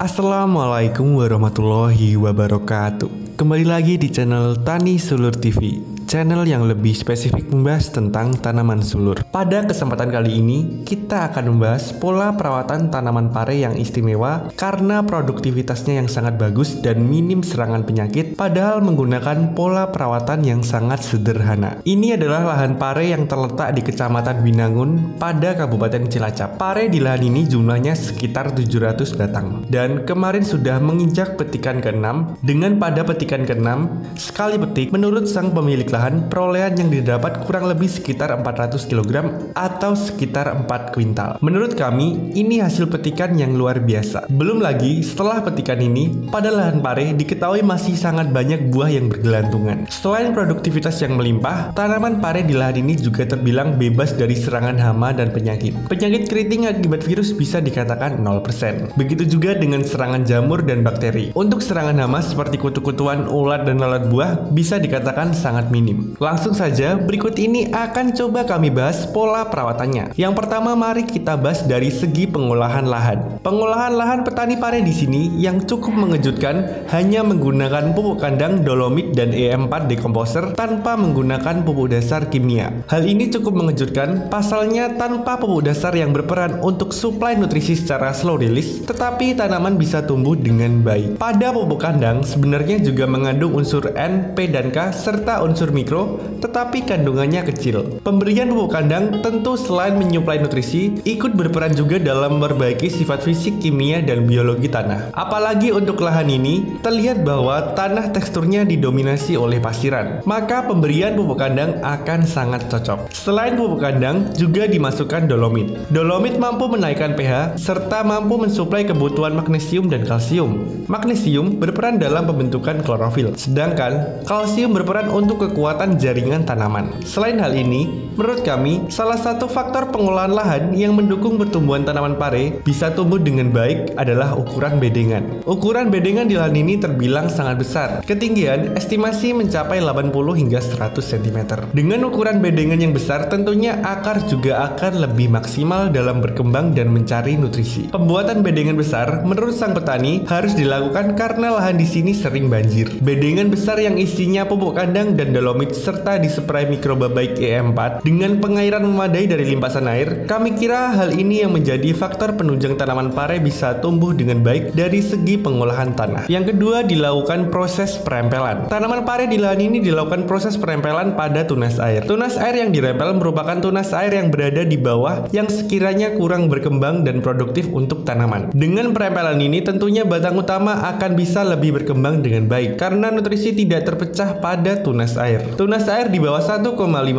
Assalamualaikum warahmatullahi wabarakatuh. Kembali lagi di channel Tani Sulur TV, channel yang lebih spesifik membahas tentang tanaman sulur. Pada kesempatan kali ini, kita akan membahas pola perawatan tanaman pare yang istimewa karena produktivitasnya yang sangat bagus dan minim serangan penyakit, padahal menggunakan pola perawatan yang sangat sederhana. Ini adalah lahan pare yang terletak di Kecamatan Binangun pada Kabupaten Cilacap. Pare di lahan ini jumlahnya sekitar 700 batang. Dan kemarin sudah menginjak petikan ke-6. Dengan pada petikan ke-6, sekali petik, menurut sang pemilik lahan, perolehan yang didapat kurang lebih sekitar 400 kg atau sekitar 4 kuintal. Menurut kami, ini hasil petikan yang luar biasa. Belum lagi, setelah petikan ini, pada lahan pare diketahui masih sangat banyak buah yang bergelantungan. Selain produktivitas yang melimpah, tanaman pare di lahan ini juga terbilang bebas dari serangan hama dan penyakit. Penyakit keriting akibat virus bisa dikatakan 0%. Begitu juga dengan serangan jamur dan bakteri. Untuk serangan hama seperti kutu-kutuan, ulat, dan lalat buah bisa dikatakan sangat minim. Langsung saja, berikut ini akan coba kami bahas pola perawatannya. Yang pertama, mari kita bahas dari segi pengolahan lahan. Pengolahan lahan petani pare di sini yang cukup mengejutkan hanya menggunakan pupuk kandang, dolomit, dan E4 decomposer tanpa menggunakan pupuk dasar kimia. Hal ini cukup mengejutkan, pasalnya tanpa pupuk dasar yang berperan untuk suplai nutrisi secara slow release, tetapi tanaman bisa tumbuh dengan baik. Pada pupuk kandang sebenarnya juga mengandung unsur N, P, dan K serta unsur mikro, tetapi kandungannya kecil. Pemberian pupuk kandang tentu selain menyuplai nutrisi, ikut berperan juga dalam memperbaiki sifat fisik, kimia, dan biologi tanah. Apalagi untuk lahan ini, terlihat bahwa tanah teksturnya didominasi oleh pasiran, maka pemberian pupuk kandang akan sangat cocok. Selain pupuk kandang, juga dimasukkan dolomit. Dolomit mampu menaikkan pH, serta mampu mensuplai kebutuhan magnesium dan kalsium. Magnesium berperan dalam pembentukan klorofil, sedangkan kalsium berperan untuk kekuatan jaringan tanaman. Selain hal ini, menurut kami, salah satu faktor pengolahan lahan yang mendukung pertumbuhan tanaman pare bisa tumbuh dengan baik adalah ukuran bedengan. Ukuran bedengan di lahan ini terbilang sangat besar. Ketinggian estimasi mencapai 80 hingga 100 cm. Dengan ukuran bedengan yang besar, tentunya akar juga akan lebih maksimal dalam berkembang dan mencari nutrisi. Pembuatan bedengan besar menurut sang petani harus dilakukan karena lahan di sini sering banjir. Bedengan besar yang isinya pupuk kandang dan dolomit serta dispray mikroba baik E4 dengan pengairan memadai dari limpasan air, kami kira hal ini yang menjadi faktor penunjang tanaman pare bisa tumbuh dengan baik dari segi pengolahan tanah. Yang kedua, dilakukan proses perempelan. Tanaman pare di lahan ini dilakukan proses perempelan pada tunas air. Tunas air yang dirempel merupakan tunas air yang berada di bawah yang sekiranya kurang berkembang dan produktif untuk tanaman. Dengan perempelan ini tentunya batang utama akan bisa lebih berkembang dengan baik karena nutrisi tidak terpecah pada tunas air. Tunas air di bawah 1,5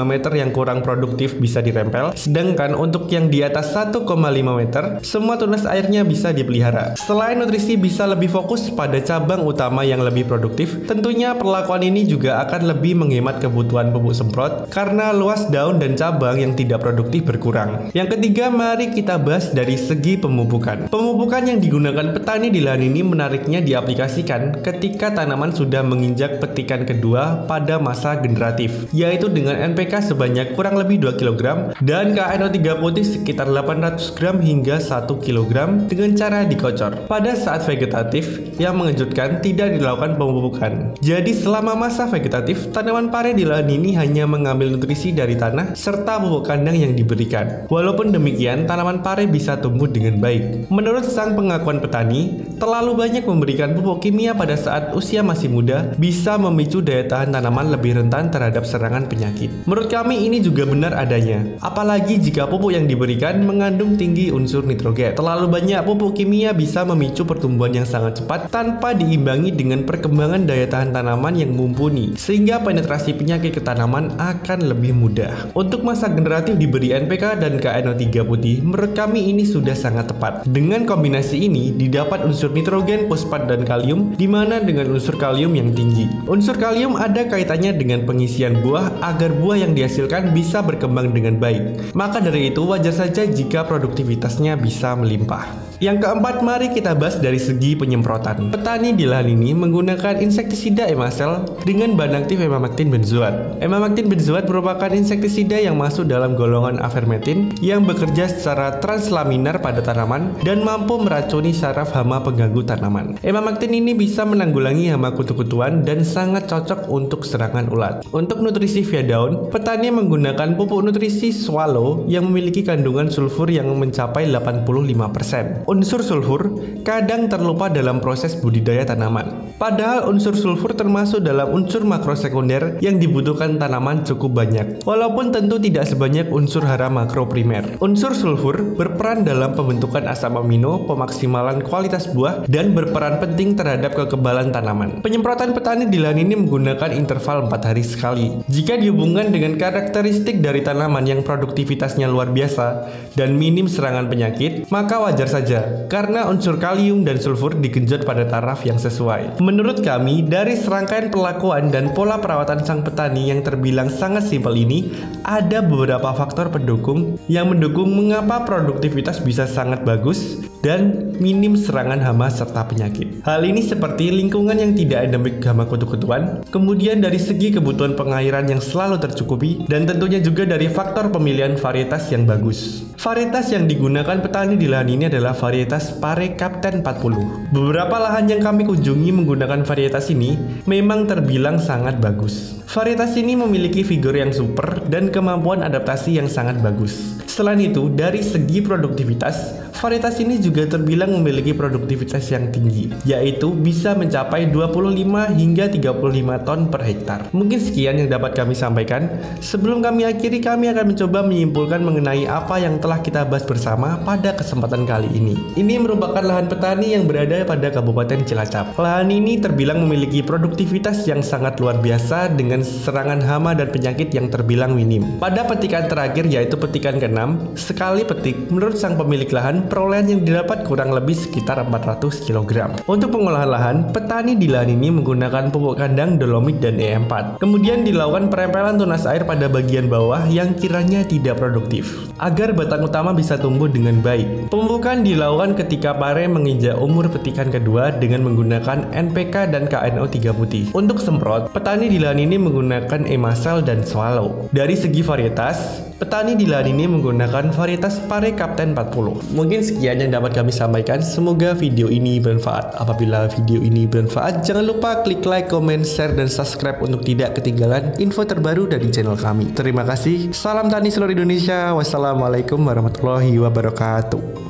meter yang kurang produktif bisa dirempel, sedangkan untuk yang di atas 1,5 meter, semua tunas airnya bisa dipelihara. Selain nutrisi bisa lebih fokus pada cabang utama yang lebih produktif, tentunya perlakuan ini juga akan lebih menghemat kebutuhan pupuk semprot karena luas daun dan cabang yang tidak produktif berkurang. Yang ketiga, mari kita bahas dari segi pemupukan. Pemupukan yang digunakan petani di lahan ini menariknya diaplikasikan ketika tanaman sudah menginjak petikan kedua pada masa generatif, yaitu dengan NPK sebanyak kurang lebih 2 kg dan KNO3 putih sekitar 800 gram hingga 1 kg dengan cara dikocor. Pada saat vegetatif, yang mengejutkan tidak dilakukan pemupukan. Jadi selama masa vegetatif, tanaman pare di lahan ini hanya mengambil nutrisi dari tanah serta pupuk kandang yang diberikan. Walaupun demikian, tanaman pare bisa tumbuh dengan baik. Menurut sang pengakuan petani, terlalu banyak memberikan pupuk kimia pada saat usia masih muda bisa memicu daya tahan tanaman lebih rentan terhadap serangan penyakit. Menurut kami ini juga benar adanya, apalagi jika pupuk yang diberikan mengandung tinggi unsur nitrogen. Terlalu banyak pupuk kimia bisa memicu pertumbuhan yang sangat cepat tanpa diimbangi dengan perkembangan daya tahan tanaman yang mumpuni, sehingga penetrasi penyakit ke tanaman akan lebih mudah. Untuk masa generatif diberi NPK dan KNO3 putih, menurut kami ini sudah sangat tepat. Dengan kombinasi ini didapat unsur nitrogen, fosfat, dan kalium, di mana dengan unsur kalium yang tinggi. Unsur kalium ada kaitannya dengan pengisian buah agar buah yang dihasilkan bisa berkembang dengan baik. Maka dari itu wajar saja jika produktivitasnya bisa melimpah. Yang keempat, mari kita bahas dari segi penyemprotan. Petani di lahan ini menggunakan insektisida Emacel dengan bahan aktif emamectin benzoat. Emamectin benzoat merupakan insektisida yang masuk dalam golongan avermetin yang bekerja secara translaminar pada tanaman dan mampu meracuni saraf hama pengganggu tanaman. Emamectin ini bisa menanggulangi hama kutu-kutuan dan sangat cocok untuk serangan ulat. Untuk nutrisi via daun, petani menggunakan pupuk nutrisi Swallow yang memiliki kandungan sulfur yang mencapai 85%. Unsur sulfur kadang terlupa dalam proses budidaya tanaman. Padahal unsur sulfur termasuk dalam unsur makrosekunder yang dibutuhkan tanaman cukup banyak, walaupun tentu tidak sebanyak unsur hara makro primer. Unsur sulfur berperan dalam pembentukan asam amino, pemaksimalan kualitas buah, dan berperan penting terhadap kekebalan tanaman. Penyemprotan petani di lahan ini menggunakan interval 4 hari sekali. Jika dihubungkan dengan karakteristik dari tanaman yang produktivitasnya luar biasa dan minim serangan penyakit, maka wajar saja karena unsur kalium dan sulfur digenjot pada taraf yang sesuai. Menurut kami, dari serangkaian perlakuan dan pola perawatan sang petani yang terbilang sangat simpel ini, ada beberapa faktor pendukung yang mendukung mengapa produktivitas bisa sangat bagus dan minim serangan hama serta penyakit. Hal ini seperti lingkungan yang tidak endemik hama kutu-kutuan, kemudian dari segi kebutuhan pengairan yang selalu tercukupi, dan tentunya juga dari faktor pemilihan varietas yang bagus. Varietas yang digunakan petani di lahan ini adalah varietas Pare Kapten 40. Beberapa lahan yang kami kunjungi menggunakan varietas ini memang terbilang sangat bagus. Varietas ini memiliki figur yang super dan kemampuan adaptasi yang sangat bagus. Selain itu, dari segi produktivitas, varietas ini juga terbilang memiliki produktivitas yang tinggi, yaitu bisa mencapai 25 hingga 35 ton per hektar. Mungkin sekian yang dapat kami sampaikan. Sebelum kami akhiri, kami akan mencoba menyimpulkan mengenai apa yang telah kita bahas bersama pada kesempatan kali ini. Ini merupakan lahan petani yang berada pada Kabupaten Cilacap. Lahan ini terbilang memiliki produktivitas yang sangat luar biasa dengan serangan hama dan penyakit yang terbilang minim. Pada petikan terakhir, yaitu petikan ke-6, sekali petik, menurut sang pemilik lahan, perolehan yang didapat kurang lebih sekitar 400 kg. Untuk pengolahan lahan, petani di lahan ini menggunakan pupuk kandang dolomit dan E4. Kemudian dilakukan perempelan tunas air pada bagian bawah yang kiranya tidak produktif, agar batang utama bisa tumbuh dengan baik. Pemupukan dilakukan ketika pare menginjak umur petikan kedua dengan menggunakan NPK dan KNO3 putih. Untuk semprot, petani di lahan ini menggunakan Emacel dan Swallow. Dari segi varietas, petani di lahan ini menggunakan varietas Pare Kapten 40. Mungkin sekian yang dapat kami sampaikan. Semoga video ini bermanfaat. Apabila video ini bermanfaat, jangan lupa klik like, comment, share, dan subscribe untuk tidak ketinggalan info terbaru dari channel kami. Terima kasih. Salam tani seluruh Indonesia. Wassalamualaikum warahmatullahi wabarakatuh.